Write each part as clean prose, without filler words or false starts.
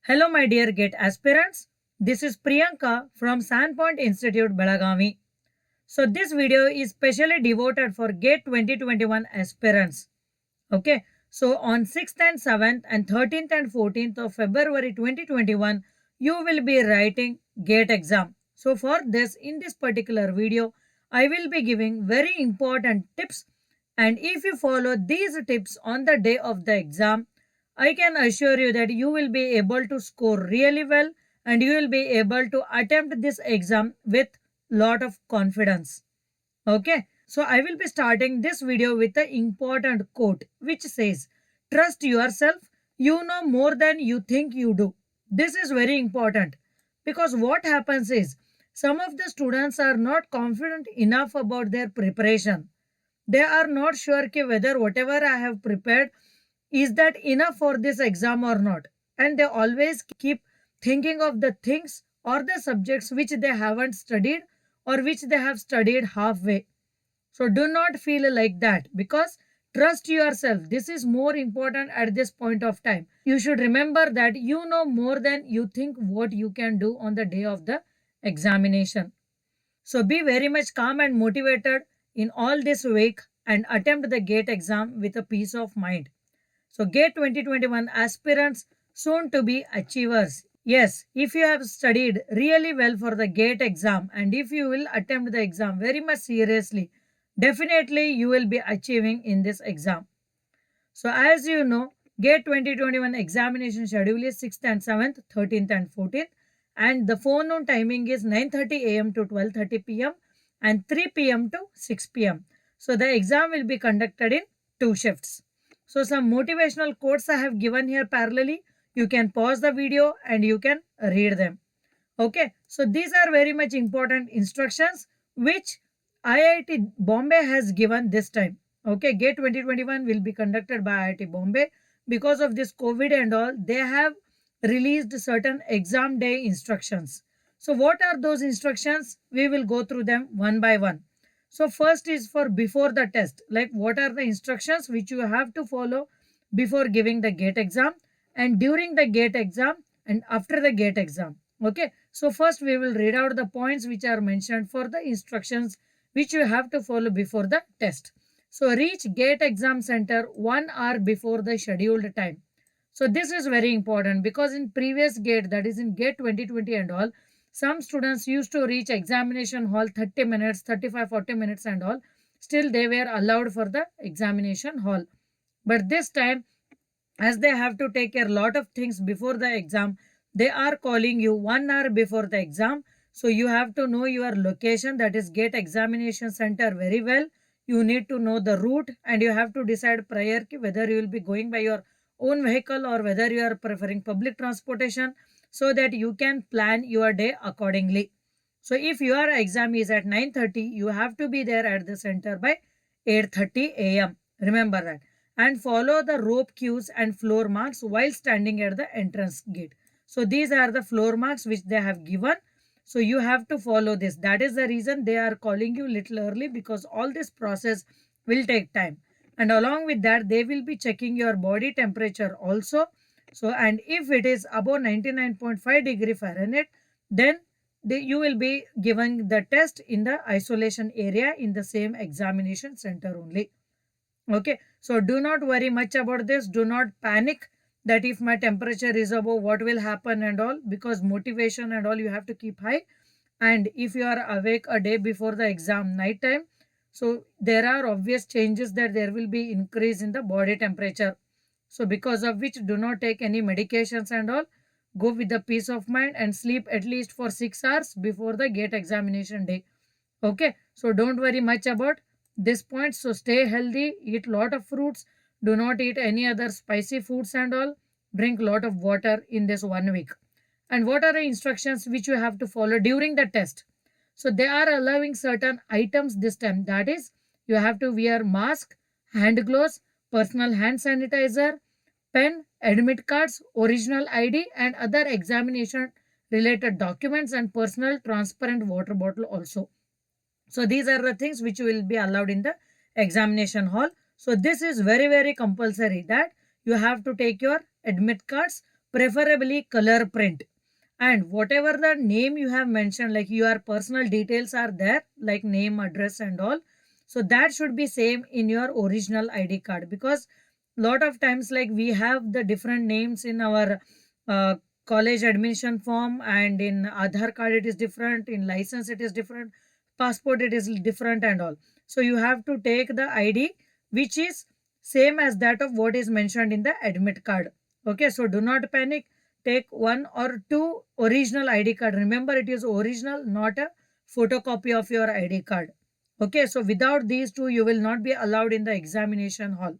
Hello, my dear GATE aspirants. This is Priyanka from SANPoint Institute, Belagavi. So, this video is specially devoted for GATE 2021 aspirants. Okay, so on 6th and 7th and 13th and 14th of February 2021, you will be writing GATE exam. So, for this, in this particular video, I will be giving very important tips. And if you follow these tips on the day of the exam, I can assure you that you will be able to score really well and you will be able to attempt this exam with lot of confidence. Okay, so I will be starting this video with an important quote which says, "Trust yourself, you know more than you think you do." This is very important because what happens is some of the students are not confident enough about their preparation. They are not sure whether whatever I have prepared is that enough for this exam or not, and they always keep thinking of the things or the subjects which they haven't studied or which they have studied halfway. So do not feel like that because trust yourself. This is more important at this point of time. You should remember that you know more than you think what you can do on the day of the examination. So be very much calm and motivated in all this week and attempt the GATE exam with a peace of mind. So GATE 2021 aspirants soon to be achievers. Yes, if you have studied really well for the GATE exam and if you will attempt the exam very much seriously, definitely you will be achieving in this exam. So as you know, GATE 2021 examination schedule is 6th and 7th, 13th and 14th, and the forenoon timing is 9:30 a.m. to 12:30 p.m. and 3 p.m. to 6 p.m. So the exam will be conducted in 2 shifts. So some motivational quotes I have given here parallelly. You can pause the video and you can read them. Okay, so these are very much important instructions which IIT Bombay has given this time. Okay, GATE 2021 will be conducted by IIT Bombay. Because of this COVID and all, they have released certain exam day instructions. So what are those instructions? We will go through them one by one. So first is for before the test, like what are the instructions which you have to follow before giving the GATE exam and during the GATE exam and after the GATE exam. Okay, so first we will read out the points which are mentioned for the instructions which you have to follow before the test. So reach GATE exam center 1 hour before the scheduled time. So this is very important because in previous GATE, that is in GATE 2020 and all, some students used to reach examination hall 30 minutes, 35-40 minutes and all. Still they were allowed for the examination hall. But this time, as they have to take care a lot of things before the exam, they are calling you 1 hour before the exam. So you have to know your location, that is GATE examination center, very well. You need to know the route and you have to decide prior whether you will be going by your own vehicle or whether you are preferring public transportation, so that you can plan your day accordingly. So if your exam is at 9:30, you have to be there at the center by 8:30 a.m. Remember that. And follow the rope cues and floor marks while standing at the entrance gate. So these are the floor marks which they have given. So you have to follow this. That is the reason they are calling you little early, because all this process will take time. And along with that, they will be checking your body temperature also. So, and if it is above 99.5 degree Fahrenheit, then you will be given the test in the isolation area in the same examination center only. Okay, so do not worry much about this. Do not panic that if my temperature is above, what will happen and all, because motivation and all you have to keep high. And if you are awake a day before the exam night time, so there are obvious changes that there will be increase in the body temperature. So because of which, do not take any medications and all. Go with the peace of mind and sleep at least for 6 hours before the GATE examination day. Okay, so don't worry much about this point. So stay healthy, eat lot of fruits, do not eat any other spicy foods and all. Drink lot of water in this 1 week. And what are the instructions which you have to follow during the test? So they are allowing certain items this time. That is, you have to wear mask, hand gloves, personal hand sanitizer, pen, admit cards, original ID and other examination related documents, and personal transparent water bottle also. So these are the things which will be allowed in the examination hall. So this is very compulsory that you have to take your admit cards, preferably color print. And whatever the name you have mentioned, like your personal details are there, like name, address and all, so that should be same in your original ID card, because lot of times like we have the different names in our uh, college admission form, and in Aadhaar card it is different, in license it is different, passport it is different and all. So you have to take the ID which is same as that of what is mentioned in the admit card. Okay, so do not panic. Take one or two original ID card. Remember, it is original, not a photocopy of your ID card. Okay, so without these two, you will not be allowed in the examination hall.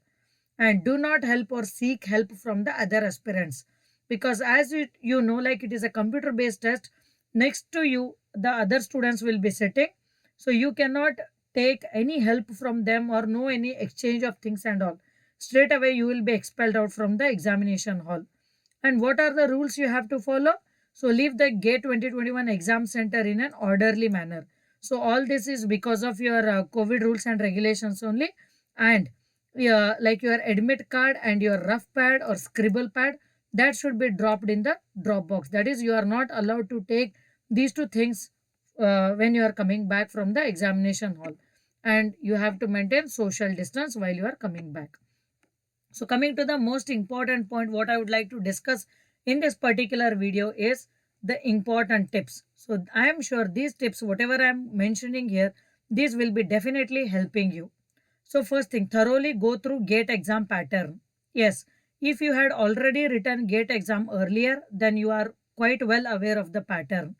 And do not help or seek help from the other aspirants, because as you know, like it is a computer based test, next to you the other students will be sitting, so you cannot take any help from them or know any exchange of things and all. Straight away you will be expelled out from the examination hall. And what are the rules you have to follow? So leave the gate 2021 exam center in an orderly manner. So all this is because of your COVID rules and regulations only. And like your admit card and your rough pad or scribble pad, that should be dropped in the drop box. That is, you are not allowed to take these two things when you are coming back from the examination hall. And you have to maintain social distance while you are coming back. So coming to the most important point, what I would like to discuss in this particular video is the important tips. So I am sure these tips, whatever I am mentioning here, these will be definitely helping you. So first thing, thoroughly go through GATE exam pattern. Yes, if you had already written GATE exam earlier, then you are quite well aware of the pattern.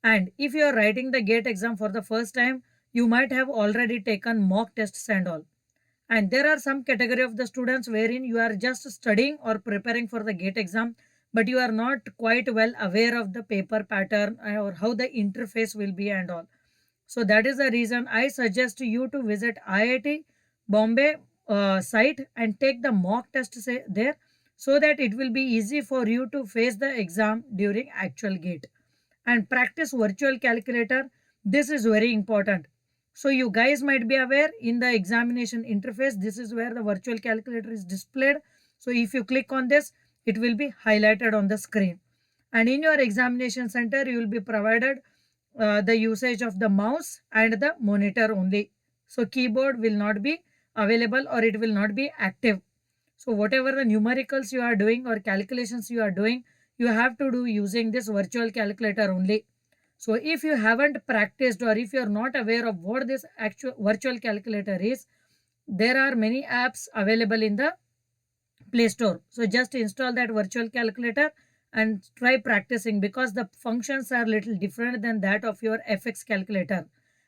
And if you are writing the GATE exam for the first time, you might have already taken mock tests and all. And there are some category of the students wherein you are just studying or preparing for the GATE exam, but you are not quite well aware of the paper pattern or how the interface will be and all. So that is the reason I suggest you to visit IIT Bombay site and take the mock test there, so that it will be easy for you to face the exam during actual GATE. And practice virtual calculator. This is very important. So you guys might be aware, in the examination interface, this is where the virtual calculator is displayed. So if you click on this, it will be highlighted on the screen. And in your examination center, you will be provided the usage of the mouse and the monitor only. So keyboard will not be available or it will not be active. So whatever the numericals you are doing or calculations you are doing, you have to do using this virtual calculator only. So if you haven't practiced or if you are not aware of what this actual virtual calculator is, there are many apps available in the Play Store. So just install that virtual calculator and try practicing, because the functions are little different than that of your FX calculator.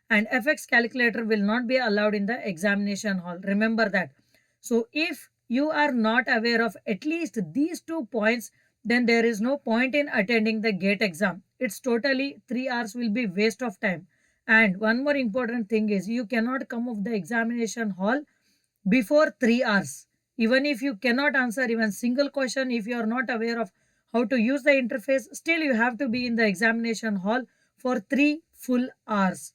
And FX calculator will not be allowed in the examination hall. Remember that. So if you are not aware of at least these 2 points, then there is no point in attending the GATE exam. It's totally 3 hours will be waste of time. And one more important thing is, you cannot come of the examination hall before 3 hours. Even if you cannot answer even single question, if you are not aware of how to use the interface, still you have to be in the examination hall for 3 full hours.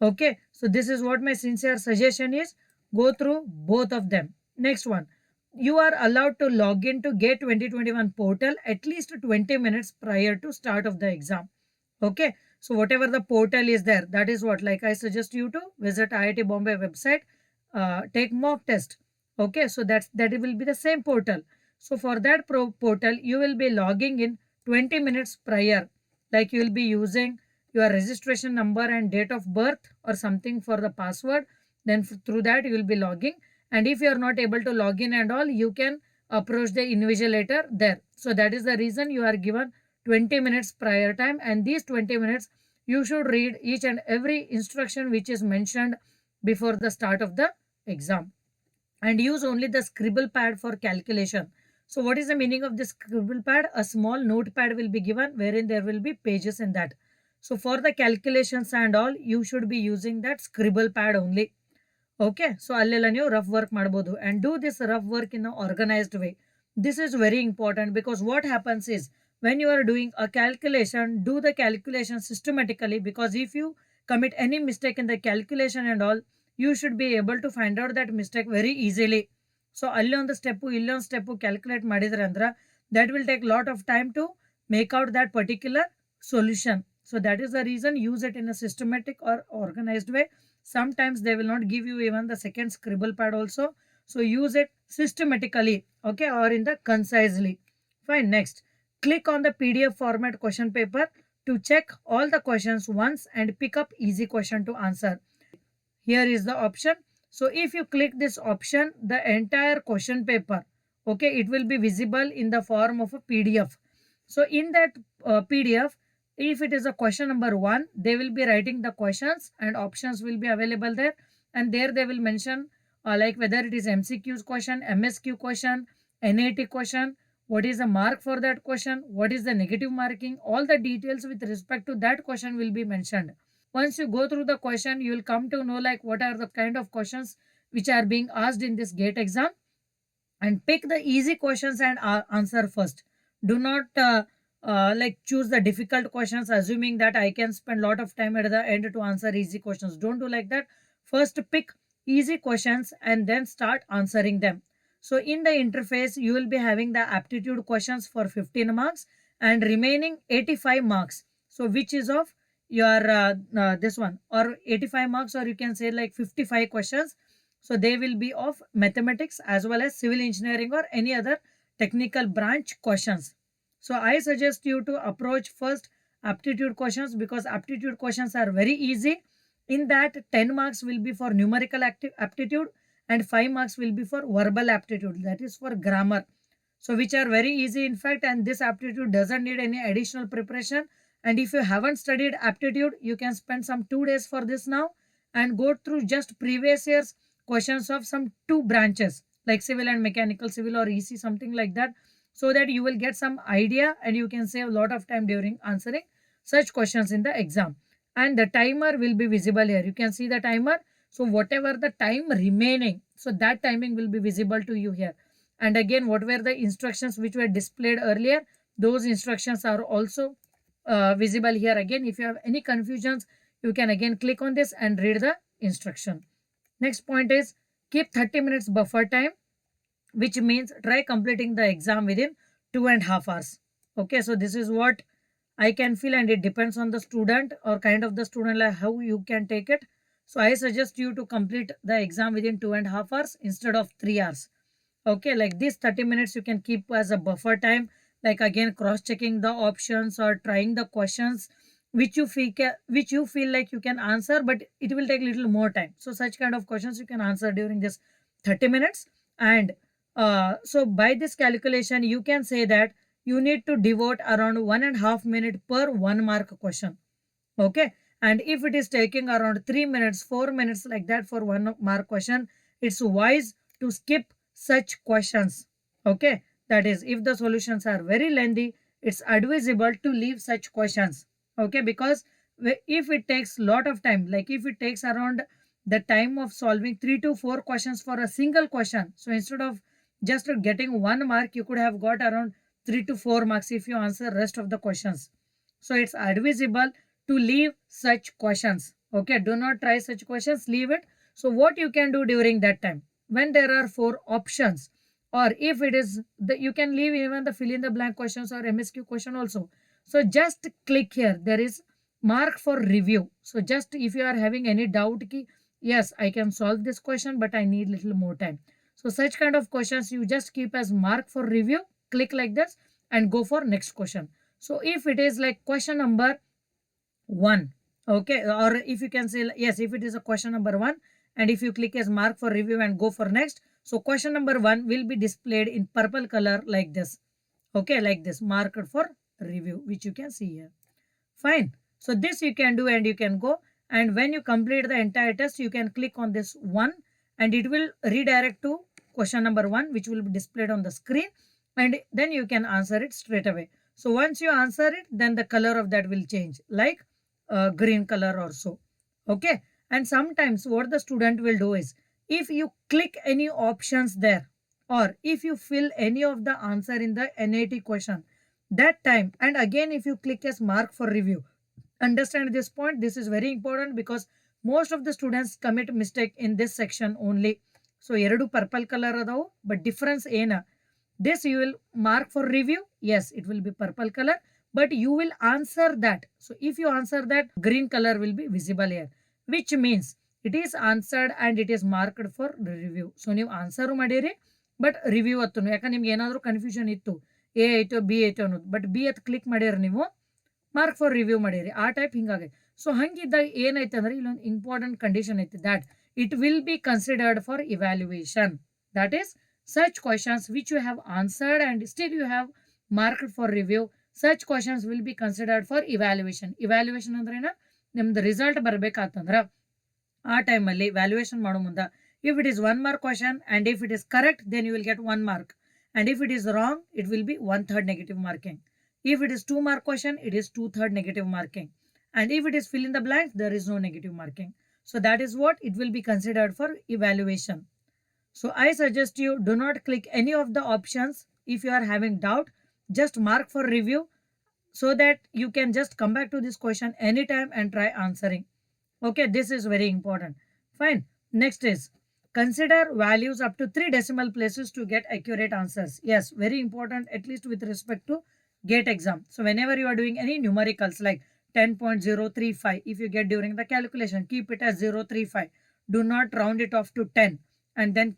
Okay, so this is what my sincere suggestion is. Go through both of them. Next one, you are allowed to log into GATE 2021 portal at least 20 minutes prior to start of the exam. Okay, so whatever the portal is there, that is what, like I suggest you to visit IIT Bombay website, take mock test. Okay, so that will be the same portal. So for that portal, you will be logging in 20 minutes prior. Like you will be using your registration number and date of birth or something for the password. Then through that you will be logging. And if you are not able to log in and all, you can approach the invigilator there. So that is the reason you are given 20 minutes prior time. And these 20 minutes, you should read each and every instruction which is mentioned before the start of the exam. And use only the scribble pad for calculation. So what is the meaning of this scribble pad? A small notepad will be given wherein there will be pages in that. So for the calculations and all, you should be using that scribble pad only. Okay, so allela ನೀವು rough work ಮಾಡಬಹುದು, and do this rough work in an organized way. This is very important, because what happens is, when you are doing a calculation, do the calculation systematically, because if you commit any mistake in the calculation and all, you should be able to find out that mistake very easily. So ಅಲ್ಲಿ ಒಂದು step ಇಲ್ಲೊಂದು step calculate ಮಾಡಿದ್ರೆ ಅಂದ್ರೆ that will take a lot of time to make out that particular solution. So that is the reason use it in a systematic or organized way. Sometimes they will not give you even the second scribble pad also. So use it systematically, okay, or in the concisely. Fine. Next, click on the PDF format question paper to check all the questions once and pick up easy question to answer. Here is the option. So if you click this option, the entire question paper, okay, it will be visible in the form of a PDF. So in that PDF, if it is a question number 1, they will be writing the questions and options will be available there, and there they will mention like whether it is MCQs question, MSQ question, N80 question, what is the mark for that question, what is the negative marking, all the details with respect to that question will be mentioned. Once you go through the question, you will come to know like what are the kind of questions which are being asked in this GATE exam, and pick the easy questions and answer first. Do not like choose the difficult questions assuming that I can spend a lot of time at the end to answer easy questions. Don't do like that. First pick easy questions and then start answering them. So in the interface, you will be having the aptitude questions for 15 marks and remaining 85 marks. So which is of your this one, or 85 marks, or you can say like 55 questions. So they will be of mathematics as well as civil engineering or any other technical branch questions. So I suggest you to approach first aptitude questions, because aptitude questions are very easy. In that 10 marks will be for numerical aptitude and 5 marks will be for verbal aptitude, that is for grammar. So which are very easy in fact, and this aptitude doesn't need any additional preparation. And if you haven't studied aptitude, you can spend some 2 days for this now and go through just previous years questions of some 2 branches like civil and mechanical, civil or EC, something like that, so that you will get some idea and you can save a lot of time during answering such questions in the exam. And the timer will be visible here. You can see the timer. So whatever the time remaining, so that timing will be visible to you here. And again, what were the instructions which were displayed earlier, those instructions are also visible here. Again, if you have any confusions, you can again click on this and read the instruction. Next point is keep 30 minutes buffer time, which means try completing the exam within 2.5 hours. Okay, so this is what I can feel, and it depends on the student or kind of the student, like how you can take it. So I suggest you to complete the exam within 2.5 hours instead of 3 hours. Okay, like this 30 minutes you can keep as a buffer time, like again cross checking the options or trying the questions which you feel like you can answer, but it will take little more time. So such kind of questions you can answer during this 30 minutes. And so by this calculation, you can say that you need to devote around 1.5 minutes per 1 mark question. Okay, and if it is taking around 3 minutes, 4 minutes like that for 1 mark question, it's wise to skip such questions. Okay, that is, if the solutions are very lengthy, it's advisable to leave such questions. Okay, because if it takes lot of time, like if it takes around the time of solving 3 to 4 questions for a single question, so instead of just getting 1 mark, you could have got around 3 to 4 marks if you answer rest of the questions. So it's advisable to leave such questions. Okay, do not try such questions, leave it. So what you can do during that time, when there are 4 options, or if it is you can leave even the fill in the blank questions or MSQ question also. So just click here, there is mark for review. So just if you are having any doubt, yes, I can solve this question, but I need little more time. So such kind of questions you just keep as mark for review, click like this and go for next question. So if it is like question number 1, okay, or if you can say yes, if it is a question number 1, and if you click as mark for review and go for next, so question number 1 will be displayed in purple color like this. Okay, like this, marked for review, which you can see here. Fine. So this you can do and you can go, and when you complete the entire test, you can click on this 1 and it will redirect to question number 1, which will be displayed on the screen, and then you can answer it straight away. So once you answer it, then the color of that will change, like green color or so. Okay, and sometimes what the student will do is, if you click any options there, or if you fill any of the answer in the N80 question, that time, and again if you click as mark for review, understand this point, this is very important, because most of the students commit mistake in this section only. So ಎರಡು purple color adavu, but difference ena, This you will mark for review. Yes, it will be purple color, but you will answer that. So if you answer that, green color will be visible here, which means it is answered and it is marked for review. So ನೀವು answer ಮಾಡಿರಿ but review ಹತ್ತು, ಯಾಕಂದ್ರೆ ನಿಮ್ಗೆ ಏನಾದರೂ confusion ಇತ್ತು A ಐಟೋ B ಐಟೋ ಅನ್ನೋದು, but B ಹತ್ತು click ಮಾಡಿರಿ ನೀವು ಮಾರ್ಕ್ ಫಾರ್ ರಿವ್ಯೂ ಮಾಡಿರಿ ಆ ಟೈಪ್ ಹಿಂಗಾಗಿ. ಸೊ ಹಂಗಿದ್ದಾಗ ಏನೈತೆ ಅಂದ್ರೆ ಇಲ್ಲೊಂದು ಇಂಪಾರ್ಟೆಂಟ್ ಕಂಡೀಷನ್ ಐತಿ, that it will be considered for evaluation. That is, such questions which you have answered and still you have marked for review, such questions will be considered for evaluation. Evaluation ಅಂದ್ರೆ ನಿಮ್ದು result ಬರ್ಬೇಕಾತಂದ್ರ ಆ ಟೈಮಲ್ಲಿ valuation ಮಾಡೋ ಮುಂದೆ if it is 1 mark question and if it is correct then you will get 1 mark, and if it is wrong it will be 1/3 negative marking. If it is 2 mark question it is 2/3 negative marking, and if it is fill in the blanks there is no negative marking. So that is what it will be considered for evaluation. So I suggest you do not click any of the options. If you are having doubt, just mark for review so that you can just come back to this question anytime and try answering. Okay, this is very important. Fine. Next is consider values up to 3 decimal places to get accurate answers. Yes, very important, at least with respect to GATE exam. So whenever you are doing any numericals like 10.035, if you get during the calculation, keep it as 035. Do not round it off to 10 and then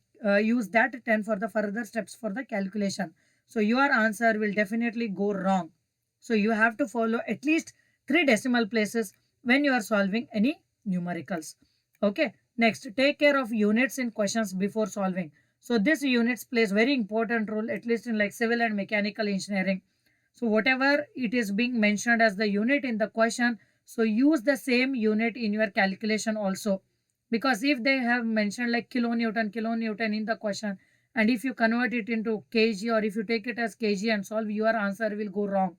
use that 10 for the further steps for the calculation. So your answer will definitely go wrong. So you have to follow at least 3 decimal places when you are solving any numericals. Okay. Next, take care of units in questions before solving. So this units plays very important role, at least in like civil and mechanical engineering. So whatever it is being mentioned as the unit in the question, so use the same unit in your calculation also. Because if they have mentioned like kilonewton in the question, and if you convert it into kg or if you take it as kg and solve, your answer will go wrong.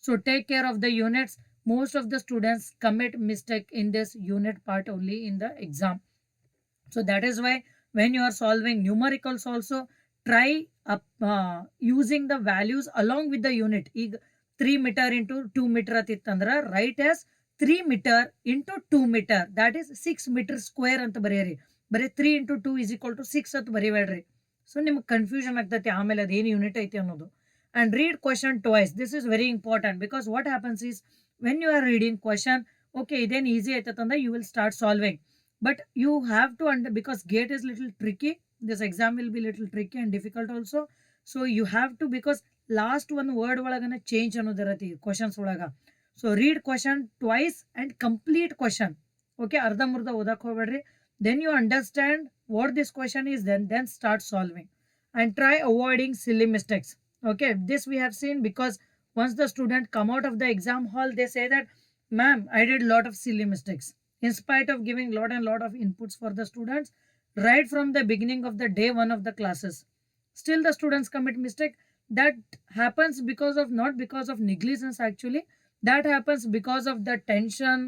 So take care of the units. Most of the students commit mistake in this unit part only in the exam. So that is why when you are solving numericals also, try using the values along with the unit. ಈಗ 3 meter into 2 meter ಅತಿತ್ತಂದ್ರ write as 3 meter into 2 meter, that is 6 meter square ಅಂತ ಬರೆಯಿರಿ. ಬರೀ 3 into 2 is equal to 6 ಅಂತ ಬರಿಬೇಡ್ರಿ. So ನಿಮ್ಗೆ confusion ಆಗ್ತೈತಿ ಆಮೇಲೆ ಅದೇನು unit ಐತಿ ಅನ್ನೋದು. And read question twice. This is very important because what happens is when you are reading question, okay, ಇದೇನು ಈಸಿ ಆಯ್ತಂದ್ರೆ you will start solving. But you have to because GATE is little tricky. This exam will be little tricky and difficult also. So you have to, because last one word ಒಳಗನ change ಅನ್ನೋದಿರತಿ questions ಒಳಗ. So read question twice and complete question. Okay, ಅರ್ಧ ಮುರ್ಧ ಓದಕ್ಕೆ ಹೋಗ್ಬೇಡ್ರಿ. Then you understand what this question is, then start solving. And try avoiding silly mistakes. Okay, this we have seen because once the student come out of the exam hall, they say that, ma'am, I did lot of silly mistakes. In spite of giving lot of inputs for the students, right from the beginning of the day one of the classes, still the students commit mistake. That happens because of, not because of negligence actually, that happens because of the tension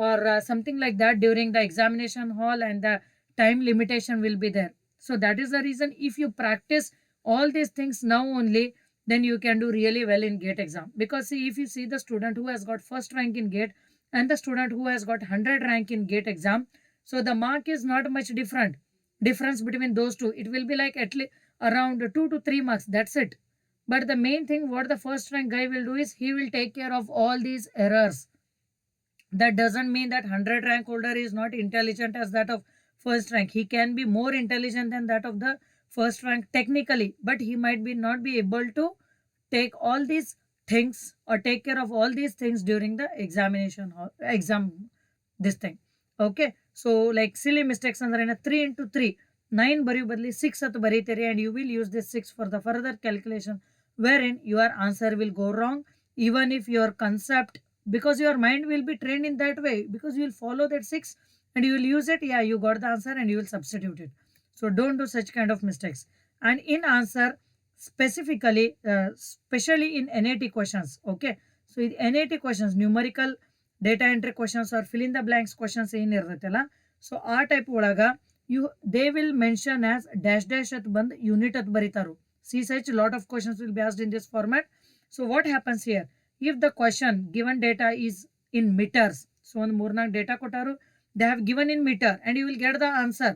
or something like that during the examination hall, and the time limitation will be there. So that is the reason, if you practice all these things now only, then you can do really well in GATE exam. Because see, if you see the student who has got first rank in GATE and the student who has got 100 rank in GATE exam, so the mark is not much difference between those two. It will be like at least around 2 to 3 marks, that's it. But the main thing what the first rank guy will do is he will take care of all these errors. That doesn't mean that 100 rank holder is not intelligent as that of first rank. He can be more intelligent than that of the first rank technically, but he might be not be able to take all these things or take care of all these things during the exam this thing. Okay, so like silly mistakes ಅಂದ್ರೆ 3 into 3 9 ಬರೆಯೋ ಬದಲಿ 6 ಅಂತ ಬರೀತೀರಿ, and you will use this 6 for the further calculation, wherein your answer will go wrong even if your concept, because your mind will be trained in that way, because you will follow that 6 and you will use it. Yeah, you got the answer and you will substitute it. So don't do such kind of mistakes. And in answer specifically, especially in N80 questions, okay, so in N80 questions, numerical data entry questions or fill in the blanks questions ಏನು ಇರ್ತೈತಲ್ಲ, so ಆ type ಒಳಗ they will mention as dash at ಬಂದು unit at ಬರೀತಾರು. See, such lot of questions will be asked in this format. So what happens here, if the question given data is in meters, so ಒಂದು 3-4 data ಕೊಟ್ಟಾರು, they have given in meter and you will get the answer.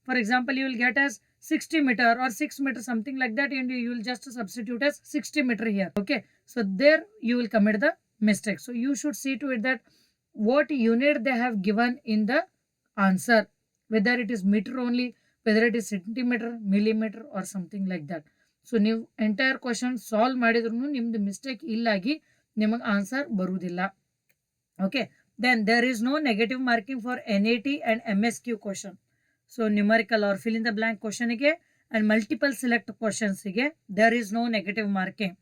For example, you will get as 60 meter or 6 meter, something like that, and you will just substitute as 60 meter here. Okay, so there you will commit the mistake. So you should see to it that what unit they have given in the answer, whether it is meter only, whether it is centimeter, millimeter or something like that. So ನೀವು entire question solve ಮಾಡಿದ್ರು ನಿಮ್ದು mistake ಇಲ್ಲಾಗಿ ನಿಮಗೆ answer ಬರುವುದಿಲ್ಲ. Okay, then there is no negative marking for N80 and MSQ question. So numerical or fill in the blank question ಗೆ and multiple select questions ಗೆ there is no negative marking.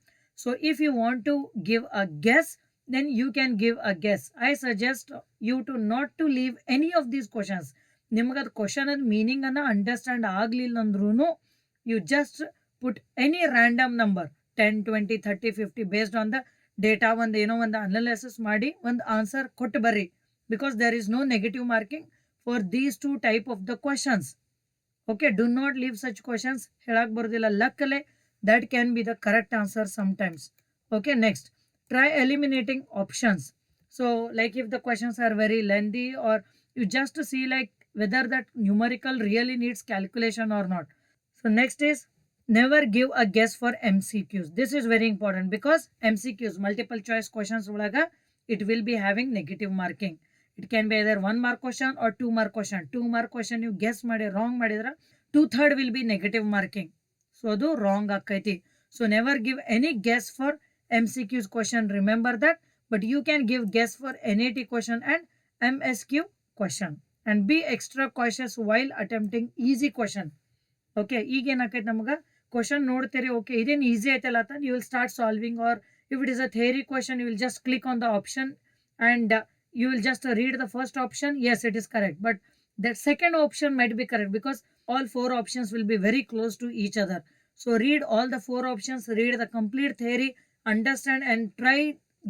So if you want to give a guess, then you can give a guess. I suggest you to not to leave any of these questions. ನಿಮಗೆ ಅದು question ಅದ meaning ಅನ್ನ understand ಆಗಲಿಲ್ಲ ಅಂದ್ರೂ you just put any random number 10, 20, 30, 50 based on the data, ಒಂದು ಏನೋ ಒಂದು analysis ಮಾಡಿ ಒಂದು ಆನ್ಸರ್ ಕೊಟ್ಟು ಬರ್ರಿ, because there is no negative marking for these two type of the questions. Okay, do not leave such questions. ಹೇಳಕ್ ಬರೋದಿಲ್ಲ, luckily that can be the correct answer sometimes. Okay, next, try eliminating options. So like if the questions are very lengthy, or you just see like whether that numerical really needs calculation or not. So next is never give a guess for MCQs. This is very important because MCQs, multiple choice questions ulaga, it will be having negative marking. It can be either 1 mark question or 2 mark question. 2 mark question you guess ಮಾಡಿ wrong ಮಾಡಿದ್ರ 2/3 will be negative marking. So ಅದು wrong ಆಕೈತಿ. So never give any guess for MCQs question, remember that. But you can give guess for N80 question and MSQ question. And be extra cautious while attempting easy question. Okay, ಈಗ ಏನಾಕೈತಿ ನಮಗೆ question ನೋಡ್ತೀರಿ, okay ಇದೇನು easy ಐತಲ್ಲ ಅಂತ you will start solving, or if it is a theory question you will just click on the option and you will just read the first option. Yes, it is correct, but that second option might be correct because all 4 options will be very close to each other. So read all the 4 options, read the complete theory, understand and try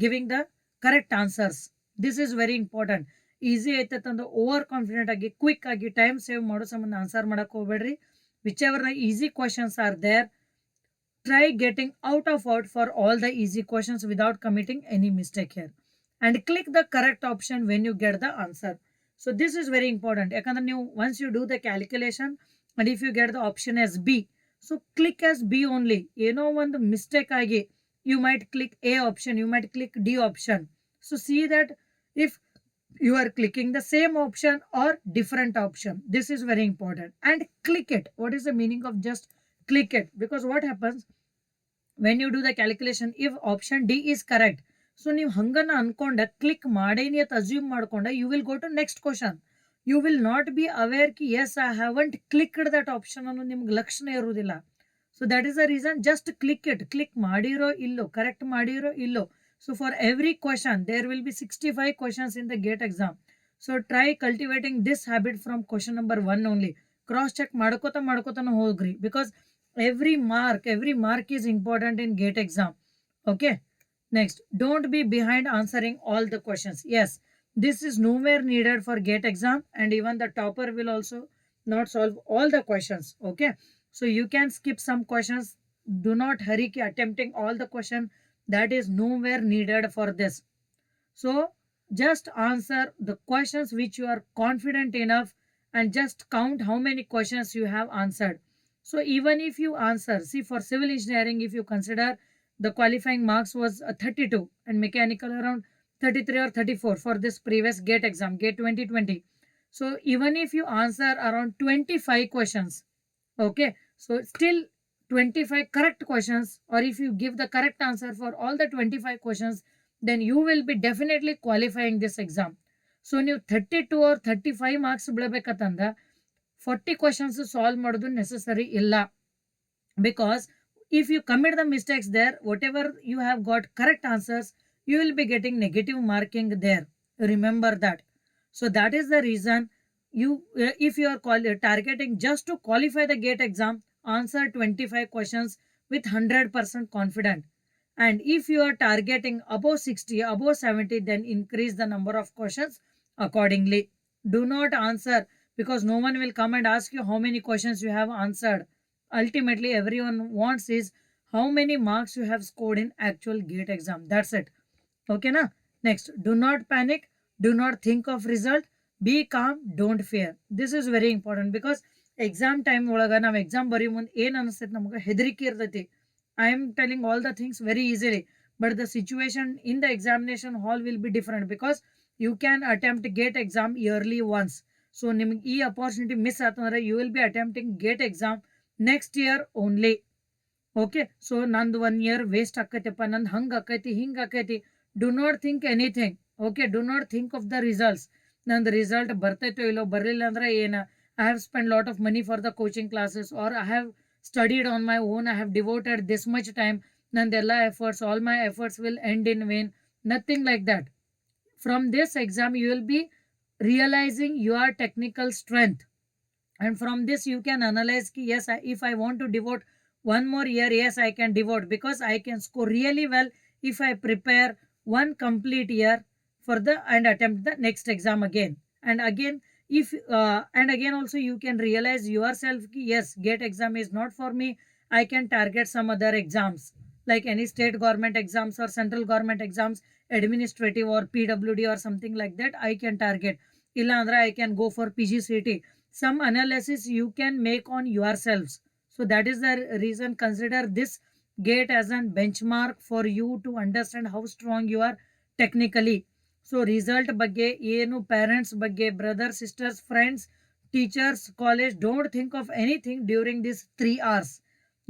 giving the correct answers. This is very important. Easy ಐತಂದ್ರೆ over confident ಆಗಿ quick ಆಗಿ time save ಮಾಡೋ ಸಂಬಂಧ answer ಮಾಡಕ್ಕೆ ಹೋಗ್ಬೇಡ್ರಿ. whichever the easy questions are there, try getting out for all the easy questions without committing any mistake here, and click the correct option when you get the answer. So this is very important. Yakandre ನೀವು once you do the calculation and if you get the option as B, so click as B only. ಏನೋ ಒಂದು mistake ಆಗಿ you might click A option, you might click D option. So see that if you are clicking the same option or different option, this is very important, and click it. What is the meaning of just click it? Because what happens when you do the calculation, if option D is correct, so ನೀವು ಹಂಗನ್ನ ಅನ್ಕೊಂಡ click ಮಾಡೇನಿ ಅಂತ assume ಮಾಡ್ಕೊಂಡ you will go to next question. You will not be aware ki yes I haven't clicked that option ಅನ್ನೋ ನಿಮ್ಗೆ ಲಕ್ಷಣ ಇರುವುದಿಲ್ಲ. So that is the reason, just click it. Click ಮಾಡಿರೋ ಇಲ್ಲೋ, ಕರೆಕ್ಟ್ ಮಾಡಿರೋ ಇಲ್ಲೋ. So for every question, there will be 65 questions in the GATE exam. So try cultivating this habit from question number 1 only. Cross check ಮಾಡ್ಕೋತಾ ಹೋಗ್ರಿ, because every mark is important in GATE exam. Okay. Next, don't be behind answering all the questions. Yes, this is nowhere needed for GATE exam, and even the topper will also not solve all the questions. Okay. So you can skip some questions. Do not hurry attempting all the question. That is nowhere needed for this. So just answer the questions which you are confident enough, and just count how many questions you have answered. So even if you answer, see for civil engineering, if you consider the qualifying marks was 32 and mechanical around 33 or 34 for this previous GATE exam, GATE 2020. So even if you answer around 25 questions, okay, so still 25 correct questions, or if you give the correct answer for all the 25 questions, then you will be definitely qualifying this exam. So ನೀವು 32 or 35 marks ಬಿಡಬೇಕಂತಂದ 40 questions solve ಮಾಡೋದು necessary ಇಲ್ಲ, because if you commit the mistakes there, whatever you have got correct answers, you will be getting negative marking there. Remember that. So that is the reason you, if you are targeting just to qualify the GATE exam, answer 25 questions with 100% confident. And if you are targeting above 60, above 70, then increase the number of questions accordingly. Do not answer, because no one will come and ask you how many questions you have answered. Ultimately, everyone wants is how many marks you have scored in actual GATE exam. That's it. Okay na? Next, do not panic. Do not think of result. Be calm. Don't fear. This is very important, because exam time ಒಳಗೆ ನಾವು exam ಬರೀ ಮುಂದೆ ಏನು ಅನಿಸ್ತೈತೆ ನಮಗೆ ಹೆದರಿಕೆ ಇರ್ತೈತಿ. I am telling all the things very easily, but the situation in the examination hall will be different because you can attempt GATE exam yearly once. So ನಿಮ್ಗೆ ಈ ಅಪಾರ್ಚುನಿಟಿ ಮಿಸ್ ಆತಂದ್ರೆ you will be attempting GATE exam next year only. Okay, so ನಂದು 1 year waste ಆಕೈತಿಪ್ಪ, ನಂದು ಹಂಗೆ ಆಕೈತಿ ಹಿಂಗೆ ಆಕೈತಿ. Do not think anything. Okay, do not think of the results. ನಂದು ರಿಸಲ್ಟ್ ಬರ್ತೈತೋ ಇಲ್ಲೋ, ಬರಲಿಲ್ಲ ಅಂದ್ರೆ ಏನು, I have spent lot of money for the coaching classes, or I have studied on my own, I have devoted this much time, nandella efforts, all my efforts will end in vain. Nothing like that. From this exam you will be realizing your technical strength, and from this you can analyze ki, yes, if I want to devote one more year, yes, I can devote, because I can score really well if I prepare one complete year for the and attempt the next exam again and again. If and again also you can realize yourself ki, yes, gate exam is not for me, I can target some other exams like any state government exams or central government exams, administrative or PWD or something like that I can target. Illa andre I can go for PGCT. Some analysis you can make on yourselves. So that is the reason, consider this gate as a benchmark for you to understand how strong you are technically. So result ಬಗ್ಗೆ ಏನು, parents ಬಗ್ಗೆ, brother, sisters, friends, teachers, college, don't think of anything during this 3 hours.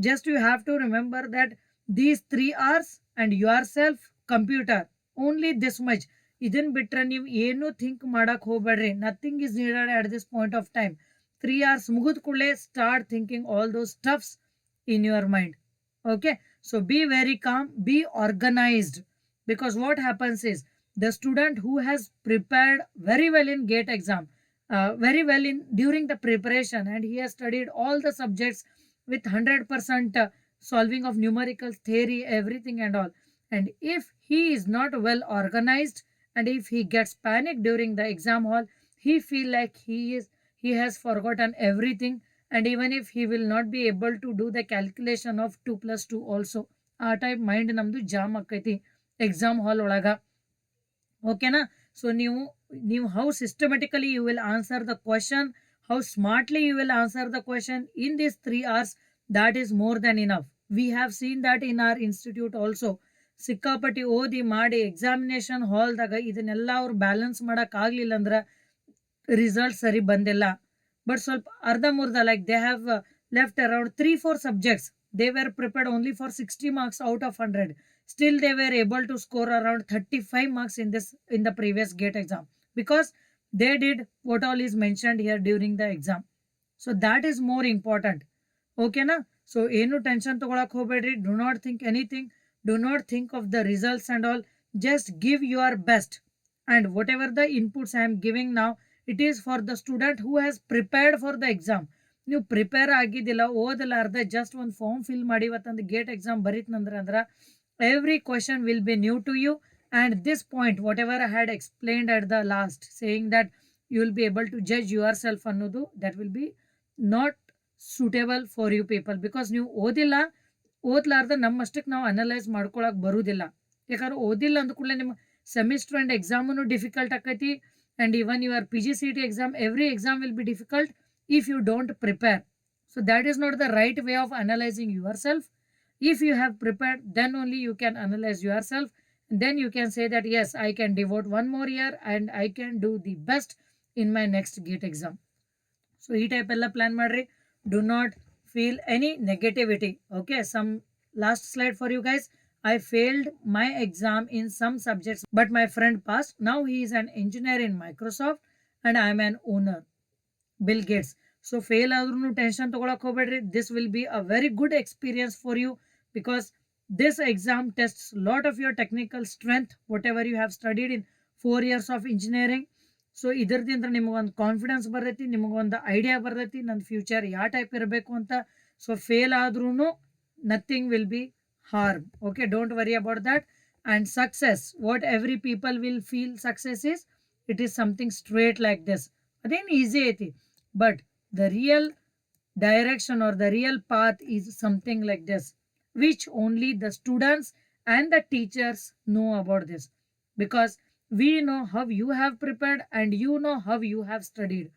Just you have to remember that these 3 hours and yourself computer, only this much. ಇದನ್ನು ಬಿಟ್ಟರೆ ನೀವು ಏನೂ think ಮಾಡೋಕ್ಕೆ ಹೋಗ್ಬೇಡ್ರಿ. Nothing is needed at this point of time. 3 hours ಮುಗಿದ ಕೂಡಲೇ start thinking all those stuffs in your mind. Okay, so be very calm, B organised, because what happens is the student who has prepared very well in gate exam, very well in during the preparation, and he has studied all the subjects with 100% solving of numericals, theory, everything and all, and if he is not well organized and if he gets panic during the exam hall, he feel like he has forgotten everything, and even if he will not be able to do the calculation of 2 plus 2 also, ಆ type mind ನಮ್ಮದು jam ಆಕೈತಿ exam hall ಒಳಗೆ. ಓಕೆನಾ? So ನೀವು how systematically you will answer the question, how smartly you will answer the question in this 3 hours, that is more than enough. We have seen that in our institute also. ಸಿಕ್ಕಾಪಟ್ಟಿ ಓದಿ ಮಾಡಿ examination ಹಾಲ್ದಾಗ ಇದನ್ನೆಲ್ಲ ಅವ್ರು balance ಮಾಡೋಕ್ಕಾಗಲಿಲ್ಲ ಅಂದ್ರೆ result ಸರಿ ಬಂದಿಲ್ಲ. But ಸ್ವಲ್ಪ ಅರ್ಧಂಬರ್ಧ, like they have left around 3-4 subjects. They were prepared only for 60 marks out of 100. Still they were able to score around 35 marks in the previous gate exam, because they did what all is mentioned here during the exam. So that is more important. Okay na? So ಏನು tension ತಗೊಳಕ್ ಹೋಗ್ಬೇಡ್ರಿ. Do not think anything. Do not think of the results and all. Just give your best, and whatever the inputs I am giving now, it is for the student who has prepared for the exam. ನೀವು prepare ಆಗಿದ್ದಿಲ್ಲ, ಓದಲಾರ್ದ just ಒಂದು form fill ಮಾಡಿ ಇವತ್ತೊಂದು GATE exam ಬರೀತಂದ್ರೆ every question will be new to you. And this point, whatever I had explained at the last, saying that you will be able to judge yourself ಅನ್ನೋದು, that will be not suitable for you people, because ನೀವು ಓದಲಾರ್ದ ನಮ್ಮಷ್ಟಕ್ಕೆ ನಾವು analyse ಮಾಡ್ಕೊಳಕ್ಕೆ ಬರುವುದಿಲ್ಲ. ಯಾಕಂದ್ರೆ ಓದಿಲ್ಲ ಅಂದ ಕೂಡಲೇ ನಿಮ್ಮ ಸೆಮಿಸ್ಟರ್ ಆ್ಯಂಡ್ ಎಕ್ಸಾಮೂ ಡಿಫಿಕಲ್ಟ್ ಆಕೈತಿ, and even your PGCT exam, every exam will be difficult if you don't prepare. So that is not the right way of analyzing yourself. If you have prepared, then only you can analyze yourself, and then you can say that yes, I can devote one more year and I can do the best in my next gate exam. So ee type ella plan madri. Do not feel any negativity. Okay, some last slide for you guys. I failed my exam in some subjects, but my friend passed. Now he is an engineer in Microsoft and I am an owner. Bill Gates. So fail ಆದ್ರೂ tension ತಗೊಳಕ್ ಹೋಗ್ಬೇಡ್ರಿ. This will be a very good experience for you, because this exam tests lot of your technical strength, whatever you have studied in 4 years of engineering. So ಇದರದಿಂದ ನಿಮಗೊಂದು confidence ಬರ್ತೈತಿ, ನಿಮಗೊಂದು idea ಬರ್ತೈತಿ ನನ್ನ future ಯಾವ type ಇರಬೇಕು ಅಂತ. So fail ಆದ್ರೂ nothing will be harm. Okay, don't worry about that. And success, what every people will feel success is, it is something straight like this. Then easy ಐತಿ, but the real direction or the real path is something like this, which only the students and the teachers know about this, because we know how you have prepared and you know how you have studied.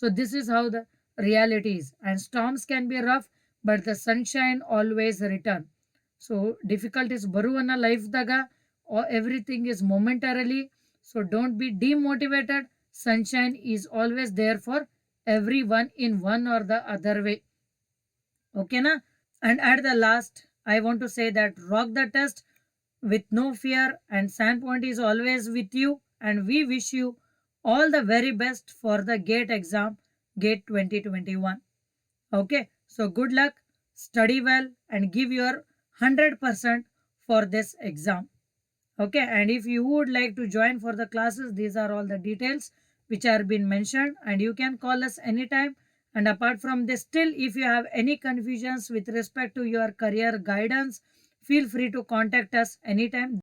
So this is how the realities, and storms can be rough, but the sunshine always return. So difficulties ಬರುವನ್ನ life ದಾಗ everything is momentarily. So don't be demotivated. Sunshine is always there for everyone in one or the other way. Okay na? And at the last, I want to say that rock the test with no fear, and SANPoint is always with you, and we wish you all the very best for the GATE exam, GATE 2021. Okay, so good luck, study well, and give your 100% for this exam. Okay, and if you would like to join for the classes, these are all the details which are been mentioned, and you can call us anytime. And apart from this, still if you have any confusions with respect to your career guidance, feel free to contact us anytime.